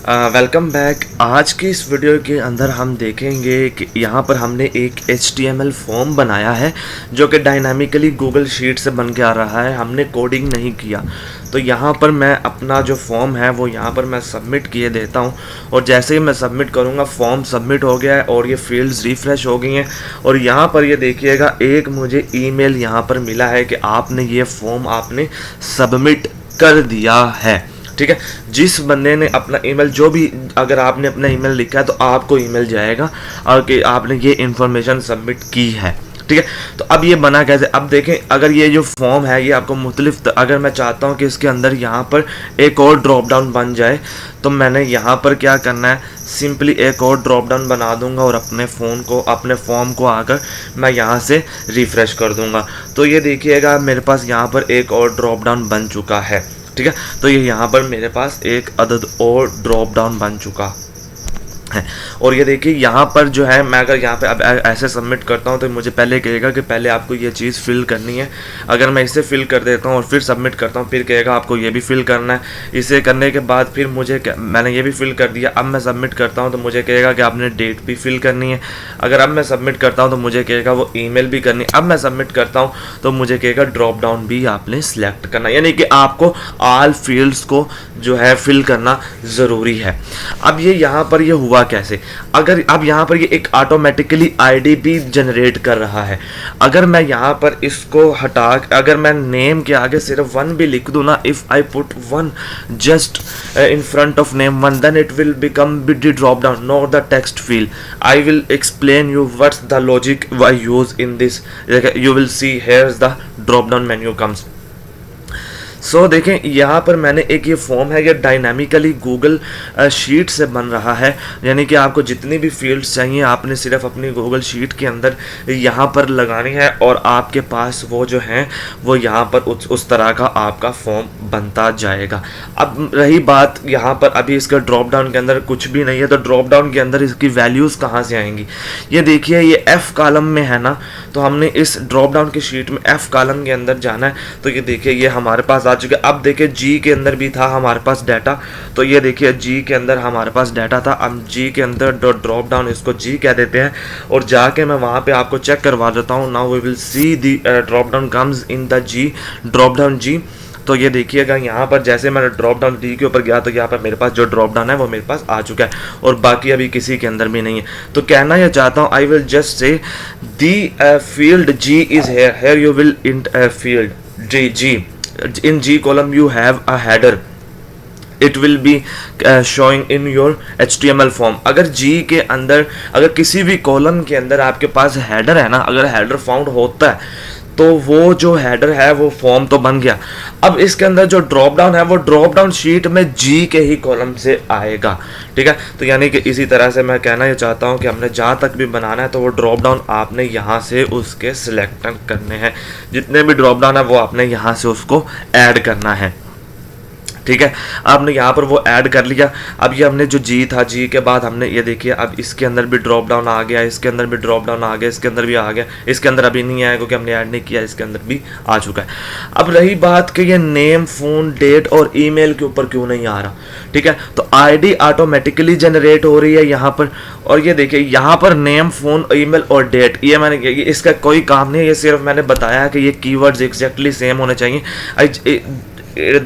Welcome back. आज की इस वीडियो के अंदर हम देखेंगे कि यहाँ पर हमने एक HTML फॉर्म बनाया है जो कि डायनामिकली गूगल शीट से बन के आ रहा है। हमने कोडिंग नहीं किया। तो यहाँ पर मैं अपना जो फॉर्म है वो यहाँ पर मैं सबमिट किए देता हूँ और जैसे ही मैं सबमिट करूँगा फॉर्म सबमिट हो गया है और ये फील्ड्स रिफ़्रेश हो गई हैं। और यहाँ पर ये देखिएगा एक मुझे ईमेल यहाँ पर मिला है कि आपने ये फॉर्म आपने सबमिट कर दिया है। ठीक है, जिस बंदे ने अपना ईमेल, जो भी अगर आपने अपना ईमेल लिखा है तो आपको ईमेल जाएगा और कि आपने ये इन्फॉर्मेशन सबमिट की है। ठीक है, तो अब ये बना कैसे, अब देखें, अगर ये जो फॉर्म है ये आपको मुख्तलिफ, अगर मैं चाहता हूँ कि इसके अंदर यहाँ पर एक और ड्रॉप डाउन बन जाए तो मैंने यहाँ पर क्या करना है, सिंपली एक और ड्रॉप डाउन बना दूंगा और अपने फ़ोन को, अपने फॉर्म को आकर मैं यहाँ से रिफ़्रेश कर दूंगा। तो ये देखिएगा मेरे पास यहाँ पर एक और ड्रॉप डाउन बन चुका है। ठीक है, तो ये यहाँ पर मेरे पास एक अदद और ड्रॉप डाउन बन चुका है। और ये देखिए यहाँ पर जो है, मैं अगर यहाँ पे अब ऐसे सबमिट करता हूँ तो मुझे पहले कहेगा कि पहले आपको ये चीज़ फिल करनी है। अगर मैं इसे फिल कर देता हूँ और फिर सबमिट करता हूँ, फिर कहेगा आपको ये भी फिल करना है। इसे करने के बाद फिर मुझे, मैंने ये भी फिल कर दिया, अब मैं सबमिट करता हूँ तो मुझे कहेगा कि आपने डेट भी फिल करनी है। अगर अब मैं सबमिट करता हूँ तो मुझे कहेगा वो ईमेल भी करनी है। अब मैं सबमिट करता हूँ तो मुझे कहेगा ड्रॉप डाउन भी आपने सिलेक्ट करना है, यानी कि आपको ऑल फील्ड्स को जो है फिल करना ज़रूरी है। अब ये यहाँ पर ये हुआ कैसे, अगर अब यहाँ पर ये एक ऑटोमेटिकली आईडी भी जनरेट कर रहा है। अगर मैं यहाँ पर इसको हटा, अगर मैं नेम के आगे सिर्फ 1 भी लिख दूँ ना, if I put 1 just in front of name 1, then it will become the drop down, not the text field. I will explain you what's the logic I use in this. You will see here is the drop down menu comes. So देखें यहाँ पर मैंने एक ये form है, ये dynamically Google sheet से बन रहा है, यानी कि आपको जितनी भी फील्ड्स चाहिए आपने सिर्फ अपनी गूगल शीट के अंदर यहाँ पर लगानी है और आपके पास वो जो हैं वो यहाँ पर उस तरह का आपका फॉर्म बनता जाएगा। अब रही बात यहाँ पर, अभी इसका ड्रॉप डाउन के अंदर कुछ भी नहीं है, तो ड्रॉप डाउन के अंदर इसकी वैल्यूज़ कहाँ से आएंगी। ये देखिए ये F कॉलम में है ना, तो हमने इस ड्रॉप डाउन की शीट में F कॉलम के अंदर जाना है। तो ये देखिए ये हमारे पास चुके। अब देखिए जी के अंदर भी था हमारे पास डाटा, तो ये देखिए जी के अंदर हमारे पास डाटा था। अब जी के अंदर ड्रॉप डाउन, इसको जी कह देते हैं और जाके मैं वहाँ पे आपको चेक करवा देता हूँ। Now we will see the drop down comes in the G, drop down G. तो ये देखिएगा यहाँ पर जैसे मैं ड्रॉप डाउन डी के ऊपर गया तो यहाँ पर मेरे पास जो ड्रॉप डाउन है वो मेरे पास आ चुका है और बाकी अभी किसी के अंदर भी नहीं है। तो कहना ये चाहता हूँ, आई will just say the field G is here, here you will in field G, in G column you have a header, it will be showing in your HTML form। अगर G के अंदर, अगर किसी भी कॉलम के अंदर आपके पास header है ना, अगर हेडर फाउंड होता है तो वो जो हेडर है वो फॉर्म तो बन गया। अब इसके अंदर जो ड्रॉप डाउन है वो ड्रॉप डाउन शीट में जी के ही कॉलम से आएगा। ठीक है, तो यानी कि इसी तरह से मैं कहना ये चाहता हूँ कि हमने जहाँ तक भी बनाना है तो वो ड्रॉप डाउन आपने यहाँ से उसके सिलेक्ट करने हैं, जितने भी ड्रॉप डाउन है वो आपने यहाँ से उसको ऐड करना है। ठीक है, आपने यहाँ पर वो ऐड कर लिया। अब ये हमने जो जी था, जी के बाद हमने ये देखिए अब इसके अंदर भी ड्रॉप डाउन आ गया, इसके अंदर भी ड्रॉप डाउन आ गया, इसके अंदर भी आ गया, इसके अंदर अभी नहीं आया क्योंकि हमने ऐड नहीं किया, इसके अंदर भी आ चुका है। अब रही बात कि ये नेम, फ़ोन, डेट और ईमेल के ऊपर क्यों नहीं आ रहा। ठीक है, तो आईडी ऑटोमेटिकली जनरेट हो रही है यहाँ पर, और ये देखिए यहाँ पर नेम, फ़ोन, ईमेल और डेट, ये मैंने, इसका कोई काम नहीं है, ये सिर्फ मैंने बताया कि ये कीवर्ड्स एग्जैक्टली सेम होने चाहिए।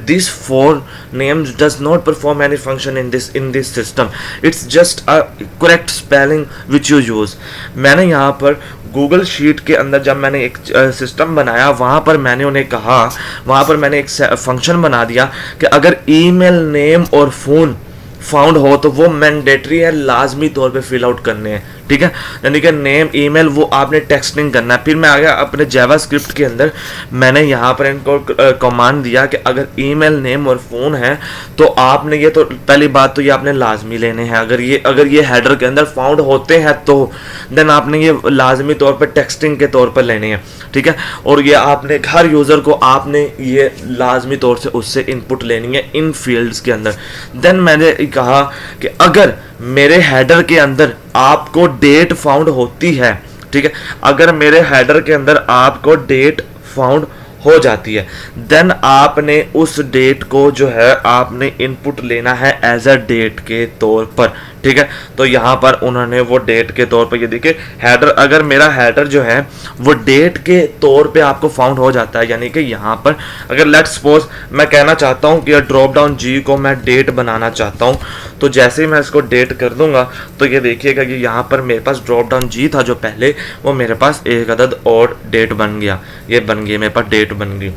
These 4 names does not perform any function in this system. It's just a correct spelling which you use। मैंने यहाँ पर गूगल शीट के अंदर जब मैंने एक सिस्टम बनाया, वहाँ पर मैंने उन्हें कहा, वहाँ पर मैंने एक फंक्शन बना दिया कि अगर ईमेल, नेम और फ़ोन फाउंड हो तो वो मैंडेटरी है, लाजमी तौर पे फिल आउट करने हैं। ठीक है, यानी कि नेम, ईमेल वो आपने टेक्स्टिंग करना है। फिर मैं आ गया अपने जावास्क्रिप्ट के अंदर, मैंने यहाँ पर इनको कमांड दिया कि अगर ईमेल, नेम और फ़ोन है तो आपने ये, तो पहली बात तो ये आपने लाजमी लेने हैं। अगर ये हेडर के अंदर फाउंड होते हैं तो देन आपने ये लाजमी तौर पर टेक्स्टिंग के तौर पर लेने हैं। ठीक है, और ये आपने हर यूज़र को आपने ये लाजमी तौर से उससे इनपुट लेनी है इन फील्ड्स के अंदर। देन मैंने कहा कि अगर मेरे हेडर के अंदर आपको डेट फाउंड होती है, ठीक है, अगर मेरे हेडर के अंदर आपको डेट फाउंड हो जाती है। देन आपने उस डेट को जो है आपने इनपुट लेना है एज अ डेट के तौर पर, ठीक है। तो यहाँ पर उन्होंने वो डेट के तौर पर, ये देखिए हेडर, अगर मेरा हेडर जो है वो डेट के तौर पे आपको फाउंड हो जाता है, यानी कि यहाँ पर अगर लेट्स सपोज मैं कहना चाहता हूँ कि ड्रॉप डाउन जी को मैं डेट बनाना चाहता हूँ, तो जैसे ही मैं इसको डेट कर दूंगा तो ये देखिएगा कि यहाँ पर मेरे पास ड्रॉप डाउन जी था जो पहले, वो मेरे पास एक अदद और डेट बन गया, ये बन गई मेरे पास डेट बन गई।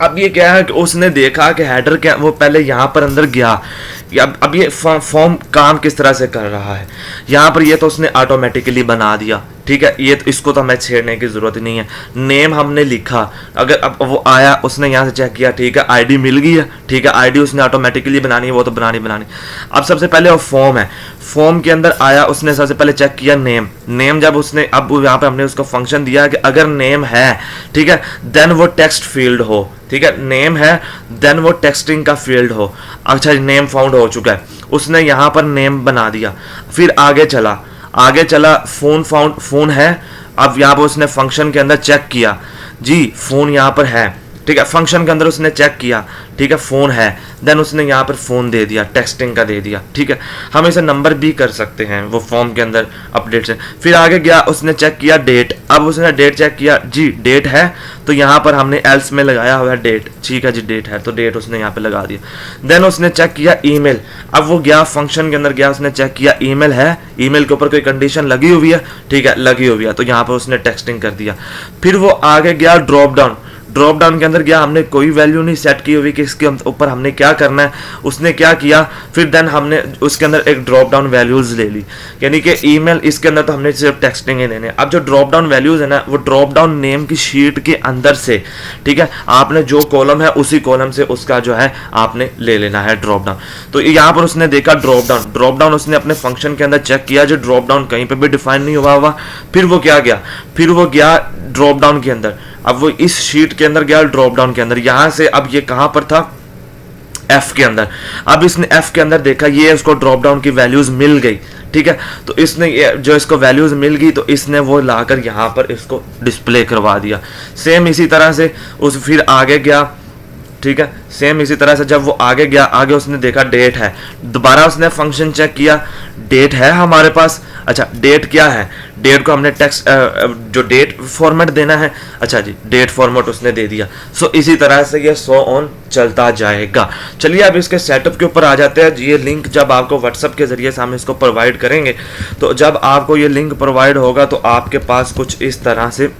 अब ये क्या है कि उसने देखा कि हेडर क्या, वो पहले यहाँ पर अंदर गया, अब ये फॉर्म काम किस तरह से कर रहा है, यहाँ पर ये तो उसने ऑटोमेटिकली बना दिया, ठीक है। ये तो इसको तो हमें छेड़ने की ज़रूरत नहीं है। नेम हमने लिखा, अगर अब वो आया उसने यहाँ से चेक किया, ठीक है आईडी मिल गई है, ठीक है आईडी उसने ऑटोमेटिकली बनानी है, वो तो बनानी। अब सबसे पहले वो फॉर्म है, फॉर्म के अंदर आया, उसने सबसे पहले चेक किया नेम जब उसने, अब यहाँ पे हमने उसको फंक्शन दिया कि अगर नेम है, ठीक है, देन वो टेक्स्ट फील्ड हो, ठीक है, नेम है देन वो टेक्सटिंग का फील्ड हो। अच्छा नेम फाउंड हो चुका है, उसने यहाँ पर नेम बना दिया, फिर आगे चला फोन फाउंड, फोन है। अब यहाँ पर उसने फंक्शन के अंदर चेक किया जी फोन यहाँ पर है, ठीक है, फंक्शन के अंदर उसने चेक किया, ठीक है फोन है, देन उसने यहाँ पर फोन दे दिया, टेक्सटिंग का दे दिया, ठीक है। हम इसे नंबर भी कर सकते हैं वो फॉर्म के अंदर अपडेट से। फिर आगे गया, उसने चेक किया डेट, अब उसने डेट चेक किया जी डेट है, तो यहाँ पर हमने एल्स में लगाया हुआ है डेट, ठीक है जी डेट है, तो डेट उसने यहाँ पे लगा दिया। देन उसने चेक किया ईमेल, अब वो गया फंक्शन के अंदर गया, उसने चेक किया ईमेल है, ईमेल के ऊपर कोई कंडीशन लगी हुई है, ठीक है लगी हुई है, तो यहाँ पर उसने टेक्सटिंग कर दिया। फिर वो आगे गया ड्रॉप डाउन के अंदर गया, हमने कोई वैल्यू नहीं सेट की हुई कि इसके ऊपर हमने क्या करना है, उसने क्या किया, फिर देन हमने उसके अंदर एक ड्रॉप डाउन वैल्यूज ले ली, यानी कि ईमेल, इसके अंदर तो हमने सिर्फ टेक्सटिंग ही लेने। अब जो ड्रॉप डाउन वैल्यूज है ना, वो ड्रॉप डाउन नेम की शीट के अंदर से, ठीक है, आपने जो कॉलम है उसी कॉलम से उसका जो है आपने ले लेना है ड्रॉप डाउन। तो यहाँ पर उसने देखा ड्रॉप डाउन उसने अपने फंक्शन के अंदर चेक किया, जो ड्रॉप डाउन कहीं पर भी डिफाइन नहीं हुआ। फिर वो क्या गया, फिर वो गया ड्रॉप डाउन के अंदर, अब वो इस शीट के अंदर गया ड्रॉप डाउन के अंदर, यहां से अब ये कहां पर था, एफ के अंदर। अब इसने एफ के अंदर देखा ये उसको ड्रॉप डाउन की वैल्यूज मिल गई, ठीक है, तो इसने जो इसको वैल्यूज मिल गई तो इसने वो लाकर यहां पर इसको डिस्प्ले करवा दिया। सेम इसी तरह से उस फिर आगे गया, ठीक है, सेम इसी तरह से जब वो आगे गया, आगे उसने देखा डेट है, दोबारा उसने फंक्शन चेक किया, डेट है हमारे पास। अच्छा डेट क्या है, डेट को हमने टेक्स्ट जो डेट फॉर्मेट देना है, अच्छा जी डेट फॉर्मेट उसने दे दिया। सो इसी तरह से ये सो ऑन चलता जाएगा। चलिए अब इसके सेटअप के ऊपर आ जाते हैं। ये लिंक जब आपको व्हाट्सएप के जरिए से हम इसको प्रोवाइड करेंगे, तो जब आपको ये लिंक प्रोवाइड होगा तो आपके पास कुछ इस तरह से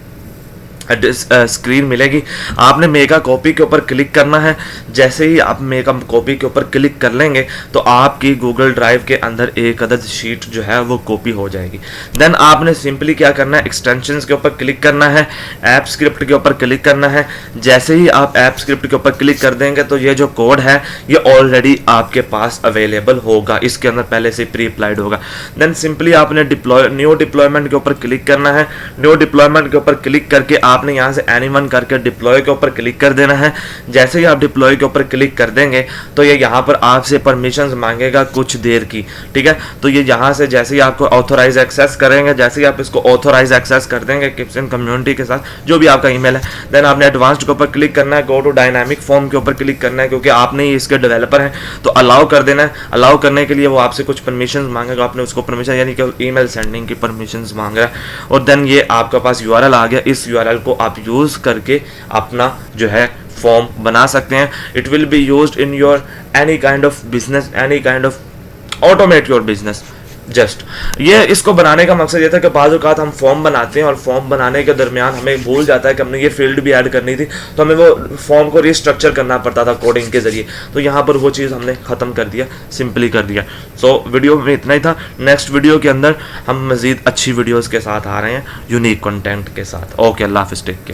स्क्रीन मिलेगी। आपने मेगा कॉपी के ऊपर क्लिक करना है। जैसे ही आप मेगा कॉपी के ऊपर क्लिक कर लेंगे तो आपकी गूगल ड्राइव के अंदर एक अदद शीट जो है वो कॉपी हो जाएगी। देन आपने सिंपली क्या करना है, एक्सटेंशंस के ऊपर क्लिक करना है, ऐप स्क्रिप्ट के ऊपर क्लिक करना है। जैसे ही आप ऐप स्क्रिप्ट के ऊपर क्लिक कर देंगे तो ये जो कोड है ये ऑलरेडी आपके पास अवेलेबल होगा, इसके अंदर पहले से प्री अप्लाइड होगा। देन सिंपली आपने न्यू डिप्लॉयमेंट के ऊपर क्लिक करना है। न्यू डिप्लॉयमेंट के ऊपर क्लिक करके आपने यहाँ से एनीवन करके डिप्लॉय के ऊपर क्लिक कर देना है। जैसे ही आप डिप्लॉय के ऊपर क्लिक कर देंगे तो ये यहाँ पर आपसे परमिशंस मांगेगा कुछ देर की, ठीक है। तो ये यहाँ से जैसे ही आपको ऑथोराइज एक्सेस करेंगे, जैसे ही आप इसको ऑथोराइज एक्सेस कर देंगे किप्सन कम्युनिटी के साथ जो भी आपका ईमेल है, देन आपने एडवांस्ड के ऊपर क्लिक करना है, गो टू डायनामिक फॉर्म के ऊपर क्लिक करना है, क्योंकि आपने ही इसके डेवलपर हैं तो अलाउ कर देना है। अलाउ करने के लिए वो आपसे कुछ परमिशन मांगेगा, आपने उसको परमिशन यानी कि ईमेल सेंडिंग की परमिशन मांग रहा है। और देन ये आपके पास यूआरएल आ गया। इस यूआरएल को आप यूज करके अपना जो है फॉर्म बना सकते हैं। It will be used in your any kind of business, any kind of automate your business. Just ये इसको बनाने का मकसद ये था कि बाज़ औक़ात हम फॉर्म बनाते हैं और फॉर्म बनाने के दरमियान हमें भूल जाता है कि हमने ये फील्ड भी ऐड करनी थी, तो हमें वो फॉर्म को रिस्ट्रक्चर करना पड़ता था कोडिंग के ज़रिए। तो यहाँ पर वो चीज़ हमने ख़त्म कर दिया, सिंपली कर दिया। सो वीडियो में इतना ही था। नेक्स्ट वीडियो के अंदर हम मज़ीद अच्छी वीडियोज़ के साथ आ रहे हैं, यूनिक कंटेंट के साथ। ओके, अल्लाह हाफ़िज़, टेक केयर।